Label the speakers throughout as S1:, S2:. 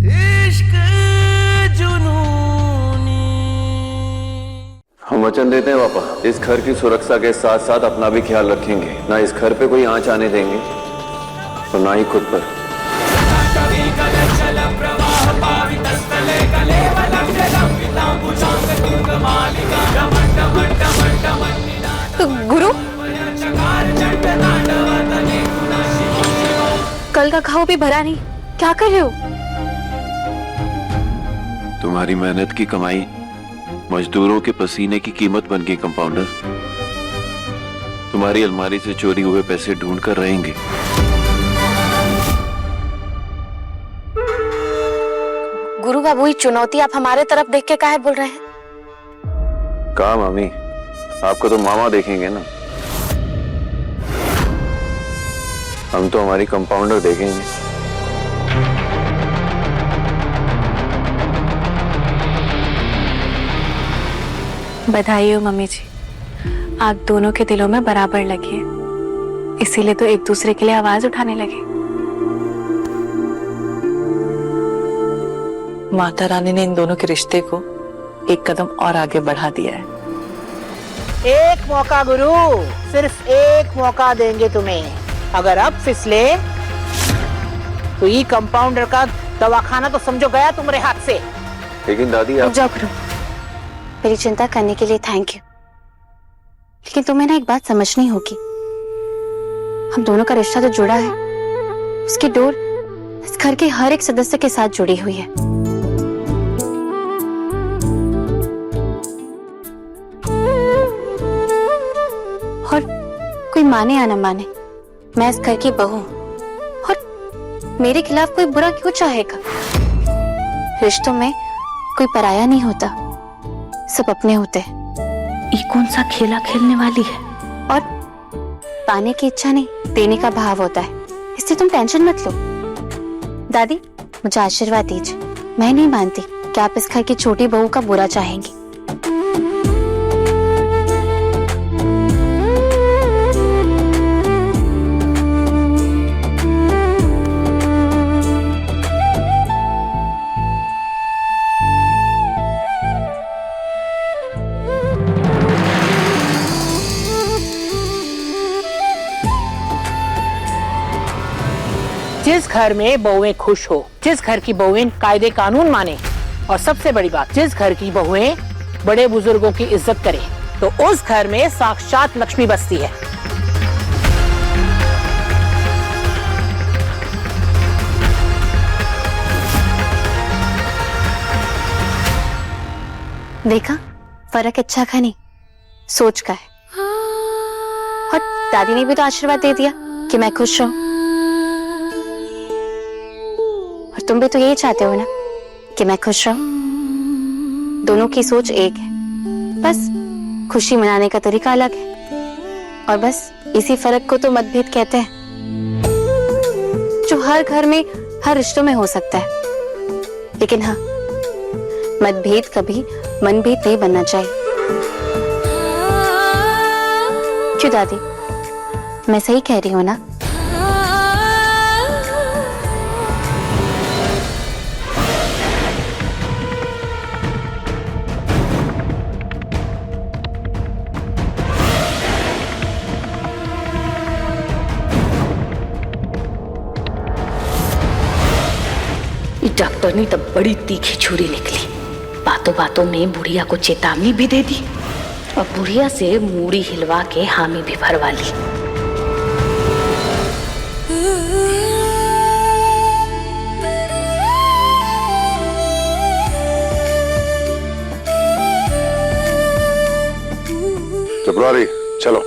S1: इश्क जुनूनी।
S2: हम वचन देते हैं पापा, इस घर की सुरक्षा के साथ साथ अपना भी ख्याल रखेंगे। ना इस घर पे कोई आंच आने देंगे और ना ही खुद पर।
S3: तो गुरु, कल का घाव भी भरा नहीं, क्या कर रहे हो?
S2: तुम्हारी मेहनत की कमाई मजदूरों के पसीने की कीमत बन गई कंपाउंडर। तुम्हारी अलमारी से चोरी हुए पैसे ढूंढ कर रहेंगे।
S3: गुरु बाबू, ये चुनौती आप हमारे तरफ देख के काहे बोल रहे हैं?
S2: कहा मामी, आपको तो मामा देखेंगे ना, हम तो हमारी कंपाउंडर देखेंगे।
S3: बधाई हो मम्मी जी, आप दोनों के दिलों में बराबर लगी है, इसीलिए तो एक दूसरे के लिए आवाज उठाने लगे।
S4: माता रानी ने इन दोनों के रिश्ते को एक कदम और आगे बढ़ा दिया है।
S5: एक मौका गुरु, सिर्फ एक मौका देंगे तुम्हें। अगर अब फिसले तो ये कंपाउंडर का दवाखाना तो समझो गया तुम्हारे हाथ से।
S2: लेकिन दादी आप
S3: जाओ गुरु, मेरी चिंता करने के लिए थैंक यू, लेकिन तुम्हें ना एक बात समझनी होगी। हम दोनों का रिश्ता जो जुड़ा है, उसकी डोर इस घर के हर एक सदस्य के साथ जुड़ी हुई है। और कोई माने या न माने, मैं इस घर की बहू हूं और मेरे खिलाफ कोई बुरा क्यों चाहेगा? रिश्तों में कोई पराया नहीं होता, सब अपने होते हैं।
S6: ये कौन सा खेला खेलने वाली है?
S3: और पाने की इच्छा नहीं, देने का भाव होता है, इससे तुम टेंशन मत लो। दादी, मुझे आशीर्वाद दीजिए। मैं नहीं मानती कि आप इस घर की छोटी बहू का बुरा चाहेंगी।
S5: जिस घर में बहुएं खुश हो, जिस घर की बहुएं कायदे कानून माने, और सबसे बड़ी बात, जिस घर की बहुएं बड़े बुजुर्गों की इज्जत करें, तो उस घर में साक्षात लक्ष्मी बसती है।
S3: देखा, फर्क अच्छा का नहीं, सोच का है। और दादी ने भी तो आशीर्वाद दे दिया कि मैं खुश रहूं। और तुम भी तो यही चाहते हो ना कि मैं खुश रहूं। दोनों की सोच एक है, बस खुशी मनाने का तरीका अलग है। और बस इसी फर्क को तो मतभेद कहते हैं, जो हर घर में, हर रिश्तों में हो सकता है। लेकिन हाँ, मतभेद कभी मनभेद नहीं बनना चाहिए। क्यों दादी, मैं सही कह रही हूँ ना?
S6: डॉक्टर ने तब बड़ी तीखी छुरी निकली, बातों बातों में बुढ़िया को चेतावनी भी दे दी और बुढ़िया से मूड़ी हिलवा के हामी भी भरवा ली।
S2: चपरारी, चलो।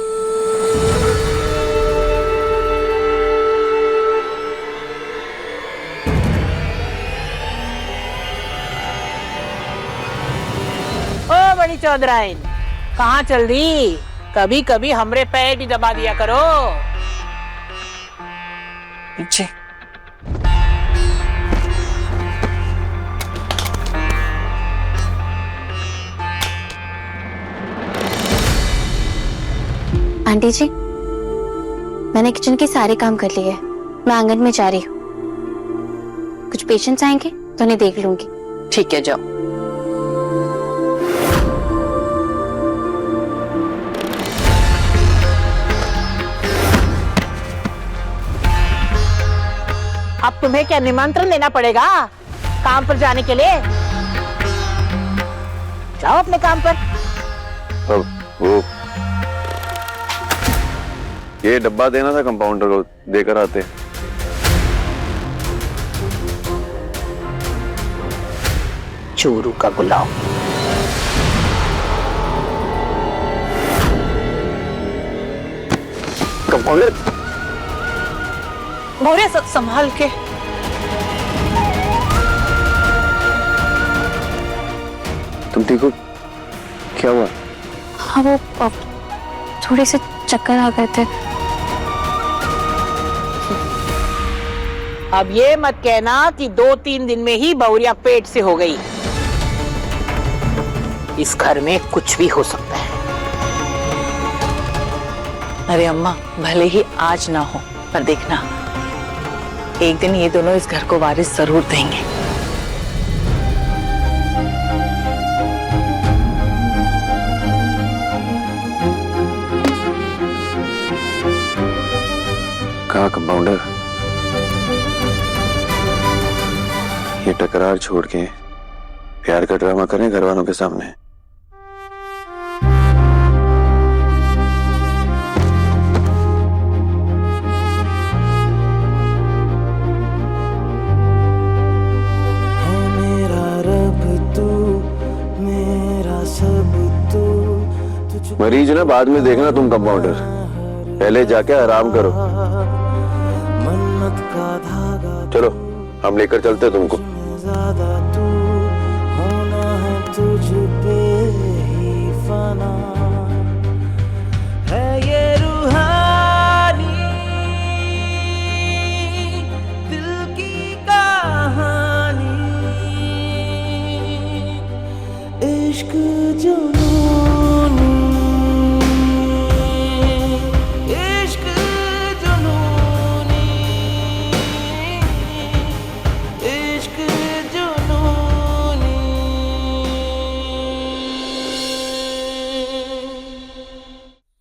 S5: बड़ी चौधराइन, कहाँ चल दी? कभी कभी हमरे पैर भी दबा दिया करो।
S4: जी।
S3: आंटी जी, मैंने किचन के सारे काम कर लिए हैं। मैं आंगन में जा रही हूँ। कुछ पेशेंट्स आएंगे, तो उन्हें देख लूंगी।
S4: ठीक है, जाओ।
S5: अब तुम्हें क्या निमंत्रण देना पड़ेगा काम पर जाने के लिए? जाओ अपने काम पर।
S2: अब वो ये डब्बा देना था कंपाउंडर को, देकर आते।
S5: चोरू का गुलाम।
S2: कंपाउंडर
S4: मौर्य, संभाल के।
S2: तुम ठीक हो? क्या हुआ?
S3: हाँ वो थोड़े से चक्कर आ गए थे।
S5: अब ये मत कहना कि 2-3 दिन में ही बहुरिया पेट से हो गई। इस घर में कुछ भी हो सकता है।
S4: अरे अम्मा, भले ही आज ना हो, पर देखना एक दिन ये दोनों इस घर को वारिस जरूर देंगे।
S2: कहा कंपाउंडर, ये टकरार छोड़ के प्यार का ड्रामा करें घर वालों के सामने। मरीज ना बाद में देखना तुम कंपाउंडर, पहले जाके आराम करो। चलो हम लेकर चलते तुमको।
S1: ज्यादा तू होना है तुझ पे ही फना है ये रूहानी दिल की कहानी इश्क जुनूनी इश्क जुनूनी इश्क जुनूनी।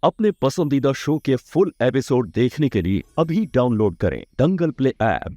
S7: अपने पसंदीदा शो के फुल एपिसोड देखने के लिए अभी डाउनलोड करें दंगल प्ले ऐप।